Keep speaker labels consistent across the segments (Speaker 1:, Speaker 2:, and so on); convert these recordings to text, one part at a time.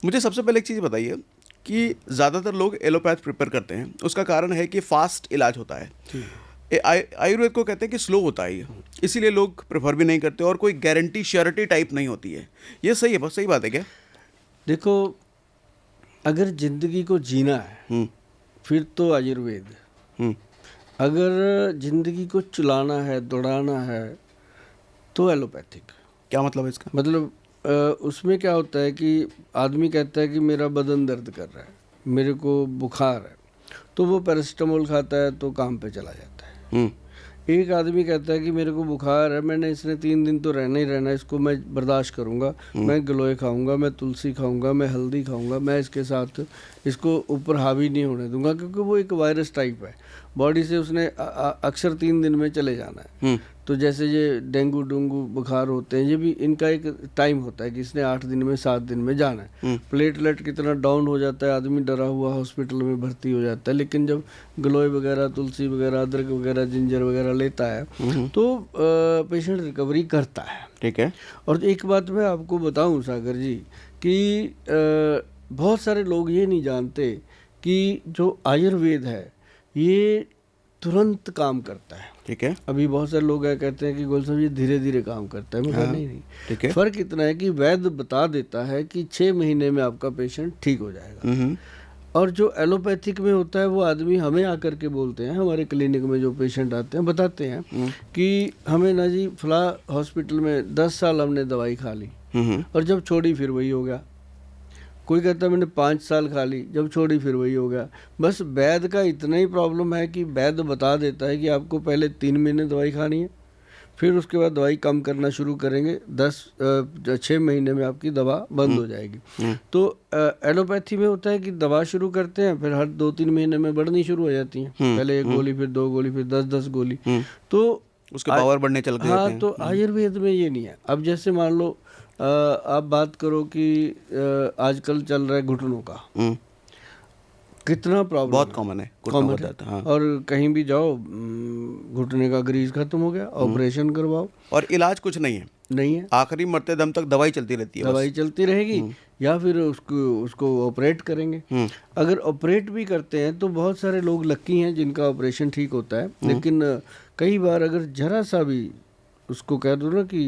Speaker 1: मुझे सबसे पहले एक चीज़ बताइए कि ज़्यादातर लोग एलोपैथ प्रिपेयर करते हैं, उसका कारण है कि फास्ट इलाज होता है। आयुर्वेद को कहते हैं कि स्लो होता है ये, इसीलिए लोग प्रेफर भी नहीं करते और कोई गारंटी श्योरिटी टाइप नहीं होती है। ये सही है, बस सही बात है क्या?
Speaker 2: देखो, अगर जिंदगी को जीना है फिर तो आयुर्वेद, अगर जिंदगी को चलाना है, दौड़ाना है तो एलोपैथिक।
Speaker 1: क्या मतलब है इसका?
Speaker 2: मतलब उसमें क्या होता है कि आदमी कहता है कि मेरा बदन दर्द कर रहा है, मेरे को बुखार है, तो वो पैरासिटामोल खाता है तो काम पे चला जाता है। एक आदमी कहता है कि मेरे को बुखार है, मैंने इसने 3 दिन तो रहना ही रहना है, इसको मैं बर्दाश्त करूँगा, मैं गिलोय खाऊंगा, मैं तुलसी खाऊंगा, मैं हल्दी खाऊंगा, मैं इसके साथ इसको ऊपर हावी नहीं होने दूंगा, क्योंकि वो एक वायरस टाइप है, बॉडी से उसने अक्सर 3 दिन में चले जाना है। तो जैसे ये डेंगू डूंगू बुखार होते हैं, ये भी इनका एक टाइम होता है कि इसने 8 दिन में 7 दिन में जाना है। प्लेटलेट कितना डाउन हो जाता है, आदमी डरा हुआ हॉस्पिटल में भर्ती हो जाता है। लेकिन जब गिलोय वगैरह, तुलसी वगैरह, अदरक वगैरह, जिंजर वगैरह लेता है तो पेशेंट रिकवरी करता है।
Speaker 1: ठीक है।
Speaker 2: और एक बात मैं आपको बताऊं सागर जी कि बहुत सारे लोग ये नहीं जानते कि जो आयुर्वेद है ये तुरंत काम करता है।
Speaker 1: ठीक है।
Speaker 2: अभी बहुत सारे लोग कहते हैं कि गोल साहब ये धीरे धीरे काम करता है। मैं कहा नहीं।
Speaker 1: ठीक है।
Speaker 2: फर्क इतना है कि वैद्य बता देता है कि 6 महीने में आपका पेशेंट ठीक हो जाएगा। और जो एलोपैथिक में होता है वो आदमी हमें आकर के बोलते हैं, हमारे क्लिनिक में जो पेशेंट आते हैं बताते हैं कि हमें ना जी फला हॉस्पिटल में 10 साल हमने दवाई खा ली और जब छोड़ी फिर वही हो गया। कोई कहता है मैंने 5 साल खा ली, जब छोड़ी फिर वही हो गया। बस वैद्य का इतना ही प्रॉब्लम है कि वैद्य बता देता है कि आपको पहले 3 महीने दवाई खानी है, फिर उसके बाद दवाई कम करना शुरू करेंगे, 6 महीने में आपकी दवा बंद हो जाएगी। तो एलोपैथी में होता है कि दवा शुरू करते हैं, फिर हर 2-3 महीने में बढ़नी शुरू हो जाती हैं। पहले 1 गोली, फिर 2 गोली, फिर 10-10 गोली, तो
Speaker 1: उसके पावर बढ़ने चल गए।
Speaker 2: हाँ, तो आयुर्वेद में ये नहीं है। अब जैसे मान लो आप बात करो कि आजकल चल रहा है घुटनों का, कितना प्रॉब्लम, बहुत
Speaker 1: कॉमन है,
Speaker 2: कॉमन है। हाँ। और कहीं भी जाओ घुटने का ग्रीस खत्म हो गया, ऑपरेशन करवाओ
Speaker 1: और इलाज कुछ नहीं है, आखिरी मरते दम तक दवाई चलती रहती है,
Speaker 2: दवाई चलती रहेगी, या फिर उसको ऑपरेट करेंगे। अगर ऑपरेट भी करते हैं तो बहुत सारे लोग लक्की हैं जिनका ऑपरेशन ठीक होता है, लेकिन कई बार अगर जरा सा भी उसको कह दो ना कि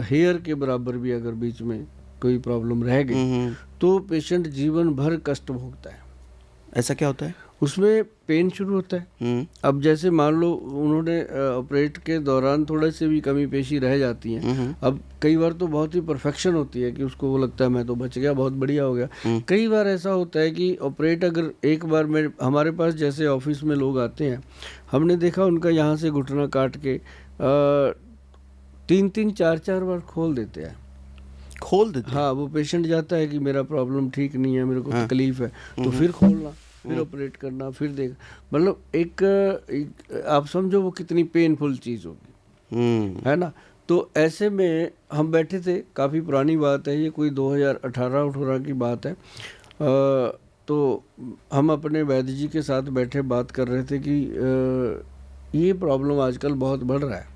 Speaker 2: हेयर के बराबर भी अगर बीच में कोई प्रॉब्लम रह गई तो पेशेंट जीवन भर कष्ट भोगता है।
Speaker 1: ऐसा क्या होता है?
Speaker 2: उसमें पेन शुरू होता है। अब जैसे मान लो उन्होंने ऑपरेट के दौरान थोड़े से भी कमी पेशी रह जाती हैं। अब कई बार तो बहुत ही परफेक्शन होती है कि उसको वो लगता है मैं तो बच गया, बहुत बढ़िया हो गया। कई बार ऐसा होता है कि ऑपरेट अगर एक बार में, हमारे पास जैसे ऑफिस में लोग आते हैं, हमने देखा उनका यहाँ से घुटना काट के 3-3, 4-4 बार खोल देते हैं। हाँ, वो पेशेंट जाता है कि मेरा प्रॉब्लम ठीक नहीं है, मेरे को तकलीफ है, तो फिर खोलना, फिर ऑपरेट करना, फिर देख, मतलब एक आप समझो वो कितनी पेनफुल चीज़ होगी, है ना। तो ऐसे में हम बैठे थे, काफ़ी पुरानी बात है ये, कोई 2018 की बात है। तो हम अपने वैद्य जी के साथ बैठे बात कर रहे थे कि ये प्रॉब्लम आजकल बहुत बढ़ रहा है,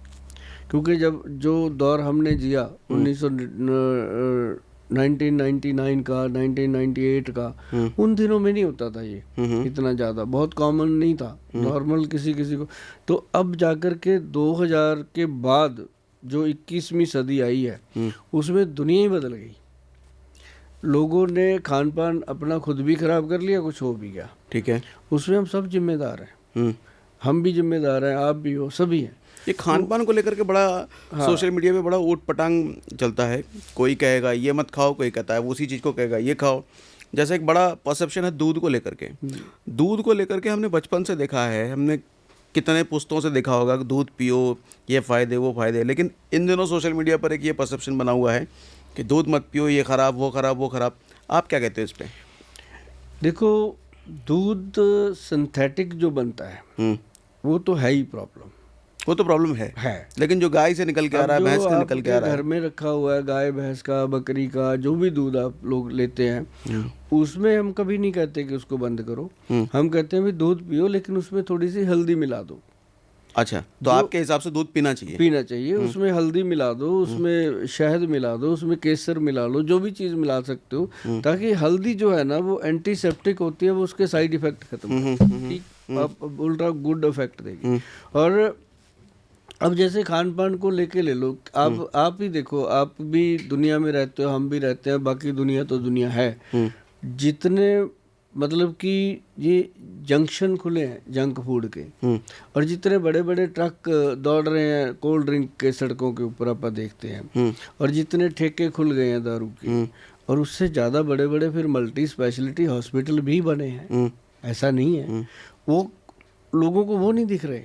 Speaker 2: क्योंकि जब जो दौर हमने जिया 1999 का, 1998 का, उन दिनों में नहीं होता था ये इतना ज़्यादा, बहुत कॉमन नहीं था, नॉर्मल किसी को। तो अब जाकर के 2000 के बाद जो 21वीं सदी आई है उसमें दुनिया ही बदल गई। लोगों ने खान पान अपना खुद भी खराब कर लिया, कुछ हो भी गया। ठीक है, उसमें हम सब जिम्मेदार हैं। हम भी जिम्मेदार हैं, आप भी हो, सभी हैं।
Speaker 1: ये खान पान को लेकर के बड़ा सोशल मीडिया पे बड़ा ऊट पटांग चलता है, कोई कहेगा ये मत खाओ, कोई कहता है उसी चीज़ को कहेगा ये खाओ। जैसे एक बड़ा परसेप्शन है दूध को लेकर के। दूध को लेकर के हमने बचपन से देखा है, हमने कितने पुस्तकों से देखा होगा कि दूध पियो, ये फ़ायदे वो फ़ायदे, लेकिन इन दिनों सोशल मीडिया पर एक ये परसेप्शन बना हुआ है कि दूध मत पियो, ये ख़राब वो ख़राब वो ख़राब। आप क्या कहते हो इस पर?
Speaker 2: देखो, दूध सिंथेटिक जो बनता है वो तो है ही प्रॉब्लम,
Speaker 1: वो तो प्रॉब्लम है। लेकिन जो गाय से निकल के आ रहा है, भैंस से निकल के आ रहा है,
Speaker 2: घर में रखा हुआ है, गाय भैंस का, बकरी का, जो भी दूध आप लोग लेते हैं, उसमें हम कभी नहीं कहते कि उसको बंद करो। हम कहते हैं भी दूध पियो, लेकिन उसमें थोड़ी सी हल्दी मिला दो।
Speaker 1: अच्छा, तो आपके हिसाब से दूध पीना चाहिए?
Speaker 2: पीना चाहिए। उसमें हल्दी मिला दो, उसमें शहद मिला दो, उसमें केसर मिला लो, जो भी चीज़ मिला सकते हो, ताकि हल्दी जो है ना वो एंटीसेप्टिक होती है, वो उसके साइड इफेक्ट खत्म करती है, ठीक, आप उल्टा गुड इफेक्ट देगी। और अब जैसे खान पान को लेके ले लो, आप ही देखो, आप भी दुनिया में रहते हो, हम भी रहते हैं, बाकी दुनिया तो दुनिया है। जितने मतलब कि ये जंक्शन खुले हैं जंक फूड के, और जितने बड़े बड़े ट्रक दौड़ रहे हैं कोल्ड ड्रिंक के सड़कों के ऊपर आप देखते हैं, और जितने ठेके खुल गए हैं दारू के, और उससे ज़्यादा बड़े बड़े फिर मल्टी स्पेशलिटी हॉस्पिटल भी बने हैं। ऐसा नहीं है, वो लोगों को वो नहीं दिख रहे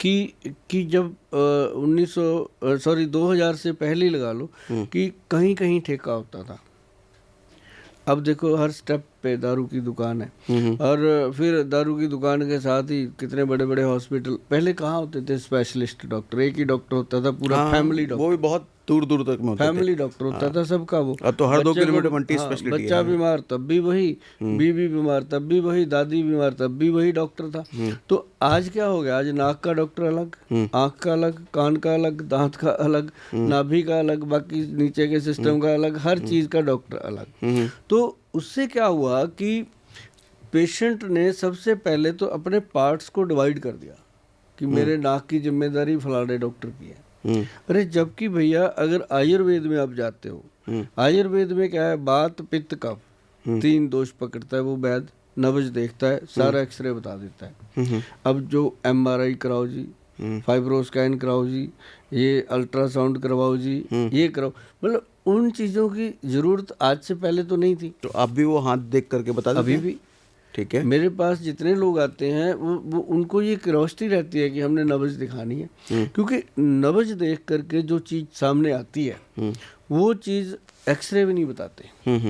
Speaker 2: कि जब 2000 से पहले ही लगा लो कि कहीं कहीं ठेका होता था। अब देखो हर स्टेप पे दारू की दुकान है, और फिर दारू की दुकान के साथ ही कितने बड़े बड़े हॉस्पिटल। पहले कहाँ होते थे स्पेशलिस्ट डॉक्टर? एक ही डॉक्टर होता था, पूरा फैमिली डॉक्टर,
Speaker 1: वो भी बहुत दूर दूर तक में होते थे।
Speaker 2: फैमिली डॉक्टर होता था सबका वो।
Speaker 1: अब तो हर 2
Speaker 2: बच्चे को-
Speaker 1: किलोमीटर मल्टी स्पेशलिटी है।
Speaker 2: बच्चा बीमार तब भी वही, बीवी बीमार तब भी वही, दादी बीमार तब भी वही डॉक्टर था। तो आज क्या हो गया? आज नाक का डॉक्टर अलग, आंख का अलग, कान का अलग, दांत का अलग, नाभि का अलग, बाकी नीचे के सिस्टम का अलग, हर चीज का डॉक्टर अलग। तो उससे क्या हुआ कि पेशेंट ने सबसे पहले तो अपने पार्ट्स को डिवाइड कर दिया कि मेरे नाक की जिम्मेदारी फलाने डॉक्टर की है। अरे जबकि भैया अगर आयुर्वेद में आप जाते हो, आयुर्वेद में क्या है? बात पित्त कफ 3 दोष पकड़ता है वो वैद्य, नब्ज देखता है, सारा एक्सरे बता देता है। अब जो MRI कराओ जी, फाइब्रोस्कैन कराओ जी, ये अल्ट्रासाउंड करवाओ जी, ये कराओ, मतलब उन चीज़ों की ज़रूरत आज से पहले तो नहीं थी।
Speaker 1: तो आप भी वो हाथ देख करके बता देते
Speaker 2: अभी
Speaker 1: हैं?
Speaker 2: भी
Speaker 1: ठीक है।
Speaker 2: मेरे पास जितने लोग आते हैं वो उनको ये क्यूरियोसिटी रहती है कि हमने नब्ज दिखानी है, क्योंकि नब्ज देख करके जो चीज़ सामने आती है वो चीज़ एक्सरे भी नहीं बताते।